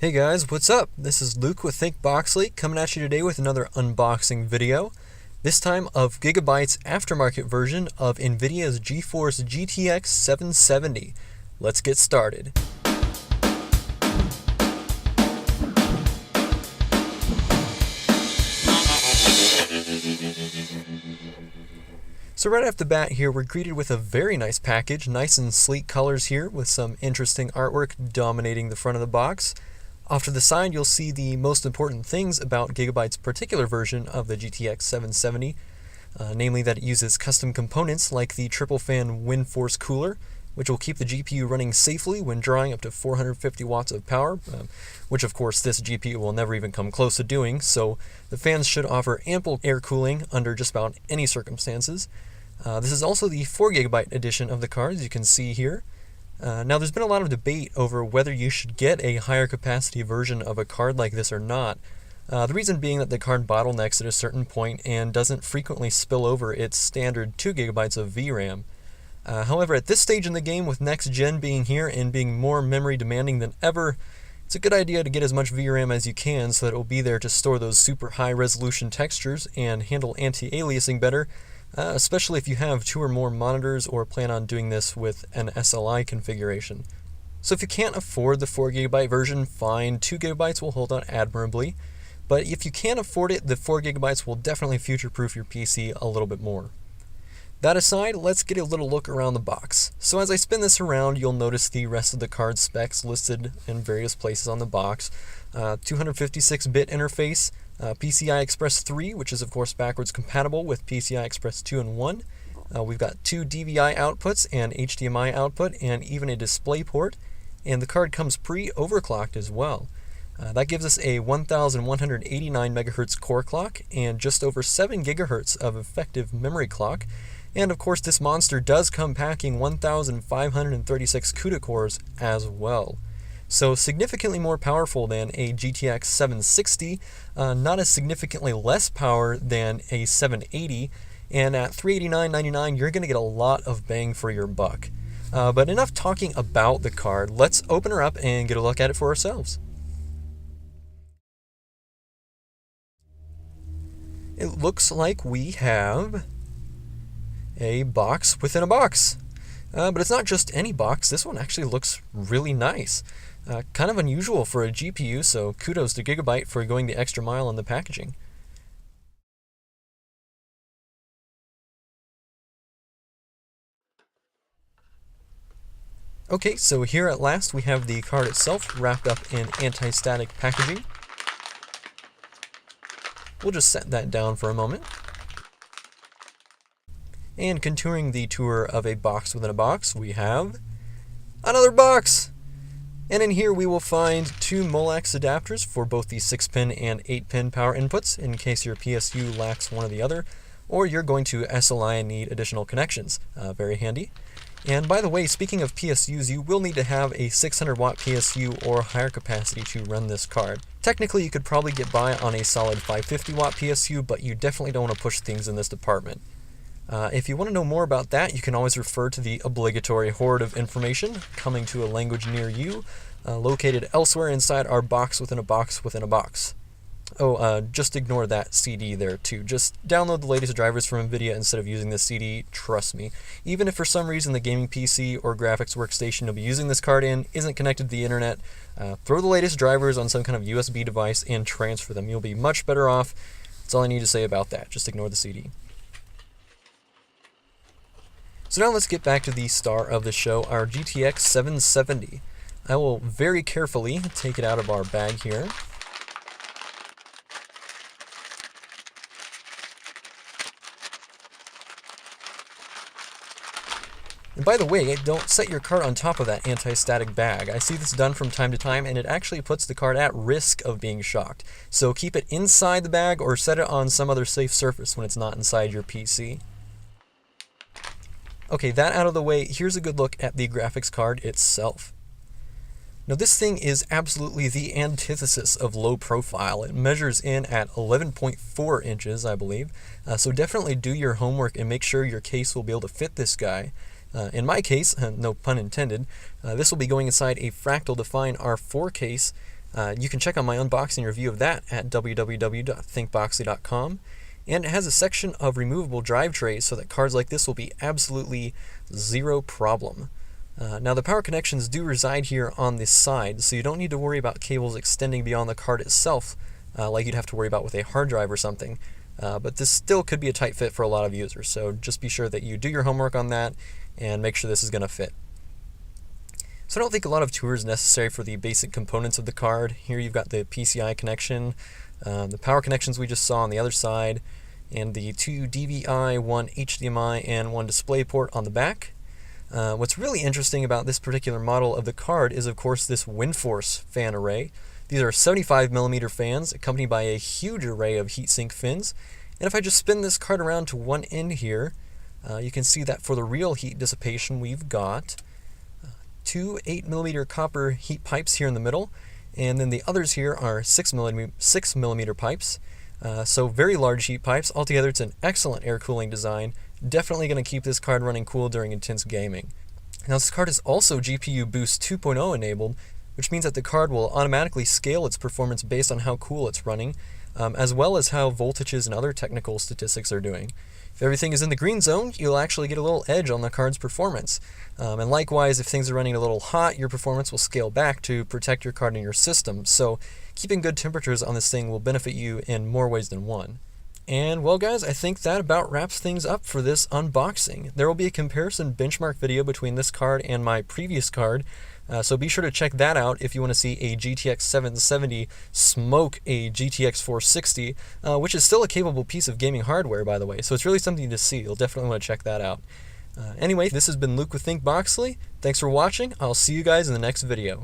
Hey guys, what's up? This is Luke with Think Boxley coming at you today with another unboxing video. This time of Gigabyte's aftermarket version of Nvidia's GeForce GTX 770. Let's get started. So right off the bat here, we're greeted with a very nice package, nice and sleek colors here with some interesting artwork dominating the front of the box. Off to the side, you'll see the most important things about Gigabyte's particular version of the GTX 770, namely that it uses custom components like the triple fan WindForce cooler, which will keep the GPU running safely when drawing up to 450 watts of power, which of course this GPU will never even come close to doing, so the fans should offer ample air cooling under just about any circumstances. This is also the 4GB edition of the card, as you can see here. Now there's been a lot of debate over whether you should get a higher capacity version of a card like this or not. The reason being that the card bottlenecks at a certain point and doesn't frequently spill over its standard 2GB of VRAM. However, at this stage in the game, with next gen being here and being more memory demanding than ever, it's a good idea to get as much VRAM as you can so that it will be there to store those super high resolution textures and handle anti-aliasing better. Especially if you have 2 or more monitors or plan on doing this with an SLI configuration. So if you can't afford the 4GB version, fine, 2GB will hold out admirably, but if you can't afford it, the 4GB will definitely future-proof your PC a little bit more. That aside, let's get a little look around the box. So as I spin this around, you'll notice the rest of the card specs listed in various places on the box. 256-bit interface, PCI Express 3, which is of course backwards compatible with PCI Express 2 and 1. We've got 2 DVI outputs and HDMI output and even a display port. And the card comes pre-overclocked as well. That gives us a 1189 MHz core clock and just over 7 GHz of effective memory clock. And of course this monster does come packing 1536 CUDA cores as well. So significantly more powerful than a GTX 760, not as significantly less power than a 780, and at $389.99 you're going to get a lot of bang for your buck. But enough talking about the card, let's open her up and get a look at it for ourselves. It looks like we have a box within a box. But it's not just any box, this one actually looks really nice. Kind of unusual for a GPU, so kudos to Gigabyte for going the extra mile on the packaging. Okay, so here at last we have the card itself wrapped up in anti-static packaging. We'll just set that down for a moment. And contouring the tour of a box within a box, we have another box! And in here we will find 2 Molex adapters for both the 6-pin and 8-pin power inputs in case your PSU lacks one or the other, or you're going to SLI and need additional connections. Very handy. And by the way, speaking of PSUs, you will need to have a 600 watt PSU or higher capacity to run this card. Technically you could probably get by on a solid 550 watt PSU, but you definitely don't want to push things in this department. If you want to know more about that, you can always refer to the obligatory hoard of information coming to a language near you, located elsewhere inside our box within a box within a box. Oh, just ignore that CD there too. Just download the latest drivers from Nvidia instead of using this CD, trust me. Even if for some reason the gaming PC or graphics workstation you'll be using this card in isn't connected to the internet, throw the latest drivers on some kind of USB device and transfer them. You'll be much better off. That's all I need to say about that. Just ignore the CD. So now let's get back to the star of the show, our GTX 770. I will very carefully take it out of our bag here. And by the way, don't set your card on top of that anti-static bag. I see this done from time to time, and it actually puts the card at risk of being shocked. So keep it inside the bag or set it on some other safe surface when it's not inside your PC. Okay, that out of the way, here's a good look at the graphics card itself. Now this thing is absolutely the antithesis of low profile. It measures in at 11.4 inches, I believe. So definitely do your homework and make sure your case will be able to fit this guy. In my case, no pun intended, this will be going inside a Fractal Define R4 case, You can check out my unboxing review of that at www.thinkboxly.com. And it has a section of removable drive trays so that cards like this will be absolutely zero problem. Now the power connections do reside here on this side, so you don't need to worry about cables extending beyond the card itself, like you'd have to worry about with a hard drive or something. But this still could be a tight fit for a lot of users, so just be sure that you do your homework on that and make sure this is going to fit. So I don't think a lot of tour is necessary for the basic components of the card. Here you've got the PCI connection, the power connections we just saw on the other side, and the 2 DVI, 1 HDMI, and 1 DisplayPort on the back. What's really interesting about this particular model of the card is, of course, this WindForce fan array. These are 75mm fans accompanied by a huge array of heatsink fins. And if I just spin this card around to one end here, you can see that for the real heat dissipation, we've got 2 8mm copper heat pipes here in the middle, and then the others here are 6mm pipes. So very large heat pipes. Altogether, it's an excellent air cooling design. Definitely going to keep this card running cool during intense gaming. Now this card is also GPU Boost 2.0 enabled, which means that the card will automatically scale its performance based on how cool it's running, as well as how voltages and other technical statistics are doing. If everything is in the green zone, you'll actually get a little edge on the card's performance. And likewise, if things are running a little hot, your performance will scale back to protect your card and your system. So keeping good temperatures on this thing will benefit you in more ways than one. And well guys, I think that about wraps things up for this unboxing. There will be a comparison benchmark video between this card and my previous card, so be sure to check that out if you want to see a GTX 770 smoke a GTX 460, which is still a capable piece of gaming hardware, by the way, so it's really something to see. You'll definitely want to check that out. Anyway, this has been Luke with Think Boxly. Thanks for watching. I'll see you guys in the next video.